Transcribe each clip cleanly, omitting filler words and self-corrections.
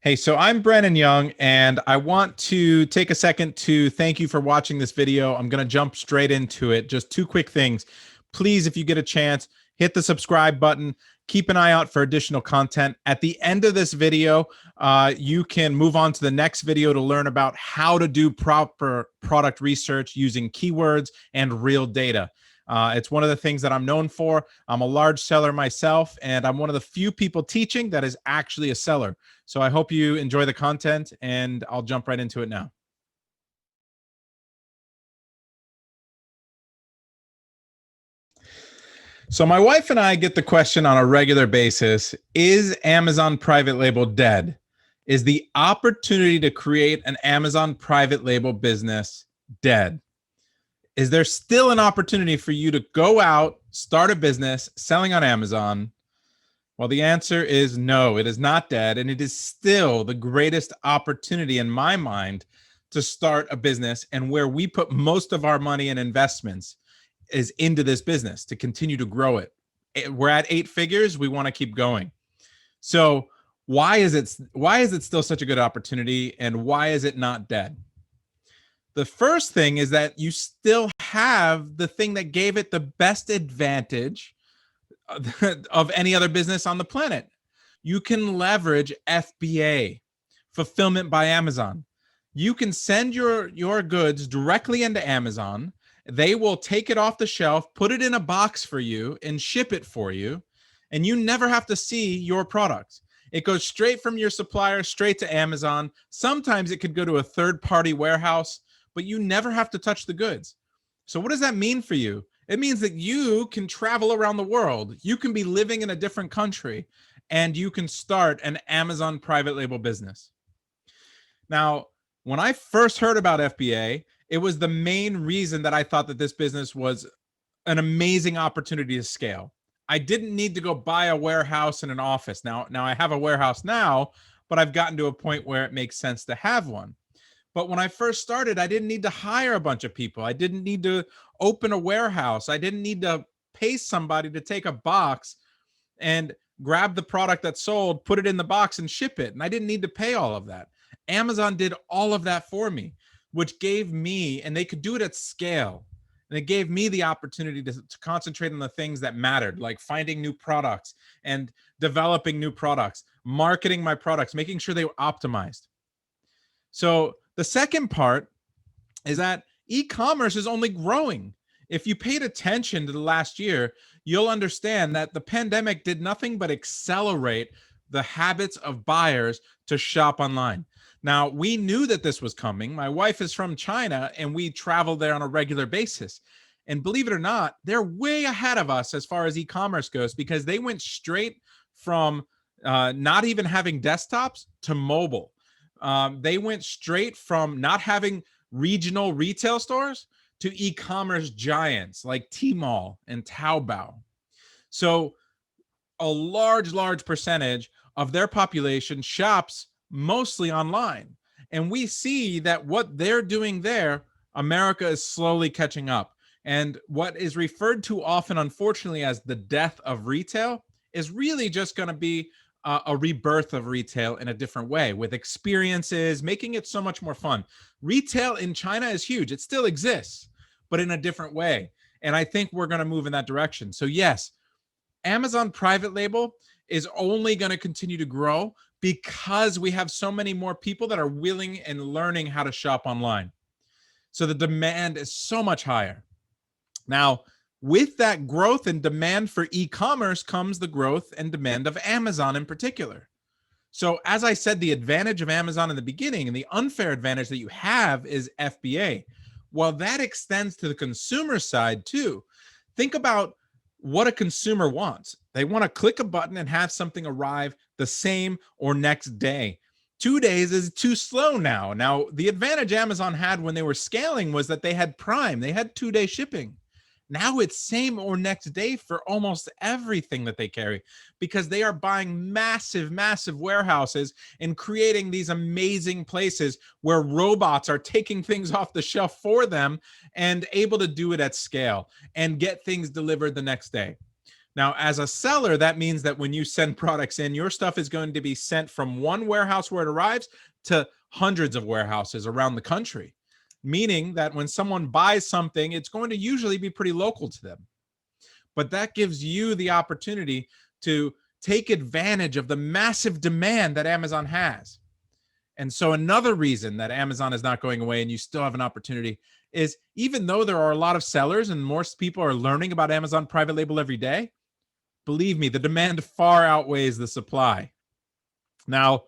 Hey, so I'm Brennan Young, and I want to take a second to thank you for watching this video. I'm going to jump straight into it. Just two quick things. Please, if you get a chance, hit the subscribe button. Keep an eye out for additional content. At the end of this video, you can move on to the next video to learn about how to do proper product research using keywords and real data. It's one of the things that I'm known for. I'm a large seller myself, and I'm one of the few people teaching that is actually a seller. So I hope you enjoy the content, and I'll jump right into it now. So my wife and I get the question on a regular basis, is Amazon private label dead? Is the opportunity to create an Amazon private label business dead? Is there still an opportunity for you to go out, start a business selling on Amazon? Well, the answer is no, it is not dead. And it is still the greatest opportunity in my mind to start a business, and where we put most of our money and investments is into this business to continue to grow it. We're at 8 figures. We want to keep going. So why is it still such a good opportunity, and why is it not dead? The first thing is that you still have the thing that gave it the best advantage of any other business on the planet. You can leverage FBA, fulfillment by Amazon. You can send your goods directly into Amazon. They will take it off the shelf, put it in a box for you, and ship it for you. And you never have to see your product. It goes straight from your supplier straight to Amazon. Sometimes it could go to a third-party warehouse, but you never have to touch the goods. So what does that mean for you? It means that you can travel around the world. You can be living in a different country, and you can start an Amazon private label business. Now, when I first heard about FBA, it was the main reason that I thought that this business was an amazing opportunity to scale. I didn't need to go buy a warehouse and an office. Now I have a warehouse now, but I've gotten to a point where it makes sense to have one. But when I first started, I didn't need to hire a bunch of people. I didn't need to open a warehouse. I didn't need to pay somebody to take a box and grab the product that's sold, put it in the box, and ship it. And I didn't need to pay all of that. Amazon did all of that for me, which gave me, and they could do it at scale. And it gave me the opportunity to concentrate on the things that mattered, like finding new products and developing new products, marketing my products, making sure they were optimized. So the second part is that e-commerce is only growing. If you paid attention to the last year, you'll understand that the pandemic did nothing but accelerate the habits of buyers to shop online. Now, we knew that this was coming. My wife is from China, and we travel there on a regular basis. And believe it or not, they're way ahead of us as far as e-commerce goes, because they went straight from not even having desktops to mobile. They went straight from not having regional retail stores to e-commerce giants like Tmall and Taobao. So a large percentage of their population shops mostly online. And we see that what they're doing there, America is slowly catching up. And what is referred to often, unfortunately, as the death of retail is really just going to be a rebirth of retail in a different way, with experiences, making it so much more fun. Retail in China is huge. It still exists, but in a different way. And I think we're going to move in that direction. So yes, Amazon private label is only going to continue to grow because we have so many more people that are willing and learning how to shop online. So the demand is so much higher. Now, with that growth and demand for e-commerce comes the growth and demand of Amazon in particular. So as I said, the advantage of Amazon in the beginning and the unfair advantage that you have is FBA. Well, that extends to the consumer side too. Think about what a consumer wants. They want to click a button and have something arrive the same or next day. 2 days is too slow now. Now, the advantage Amazon had when they were scaling was that they had Prime. They had 2-day shipping. Now it's same or next day for almost everything that they carry, because they are buying massive warehouses and creating these amazing places where robots are taking things off the shelf for them and able to do it at scale and get things delivered the next day. Now, as a seller, that means that when you send products in, your stuff is going to be sent from one warehouse where it arrives to hundreds of warehouses around the country, meaning that when someone buys something, it's going to usually be pretty local to them. But that gives you the opportunity to take advantage of the massive demand that Amazon has. And so another reason that Amazon is not going away and you still have an opportunity is, even though there are a lot of sellers and more people are learning about Amazon private label every day, believe me, the demand far outweighs the supply. Now,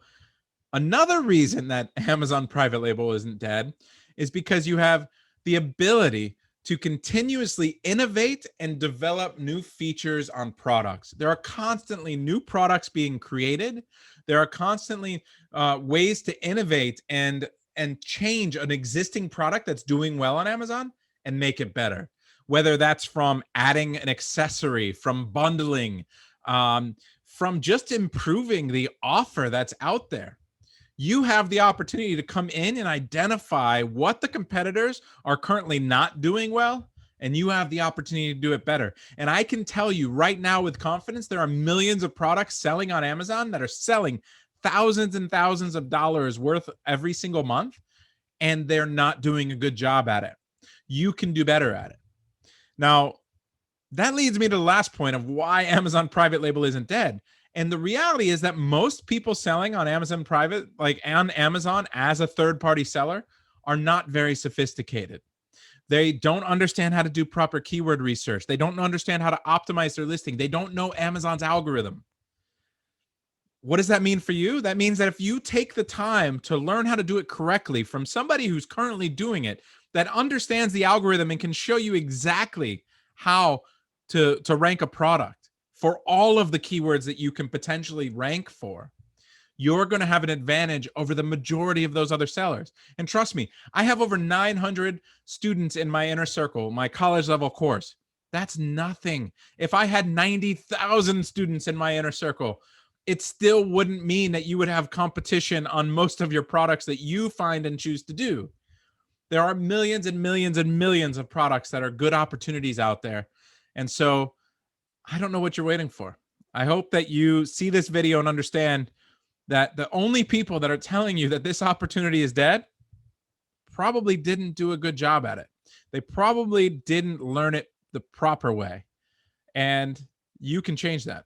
another reason that Amazon private label isn't dead is because you have the ability to continuously innovate and develop new features on products. There are constantly new products being created. There are constantly ways to innovate and change an existing product that's doing well on Amazon and make it better. Whether that's from adding an accessory, from bundling, from just improving the offer that's out there. You have the opportunity to come in and identify what the competitors are currently not doing well, and you have the opportunity to do it better. And I can tell you right now with confidence, there are millions of products selling on Amazon that are selling thousands and thousands of dollars worth every single month, and they're not doing a good job at it. You can do better at it. Now, that leads me to the last point of why Amazon private label isn't dead. And the reality is that most people selling on Amazon private, like on Amazon as a third-party seller, are not very sophisticated. They don't understand how to do proper keyword research. They don't understand how to optimize their listing. They don't know Amazon's algorithm. What does that mean for you? That means that if you take the time to learn how to do it correctly from somebody who's currently doing it, that understands the algorithm and can show you exactly how to rank a product for all of the keywords that you can potentially rank for, you're going to have an advantage over the majority of those other sellers. And trust me, I have over 900 students in my inner circle, my college level course. That's nothing. If I had 90,000 students in my inner circle, it still wouldn't mean that you would have competition on most of your products that you find and choose to do. There are millions and millions and millions of products that are good opportunities out there. And so I don't know what you're waiting for. I hope that you see this video and understand that the only people that are telling you that this opportunity is dead probably didn't do a good job at it. They probably didn't learn it the proper way. And you can change that.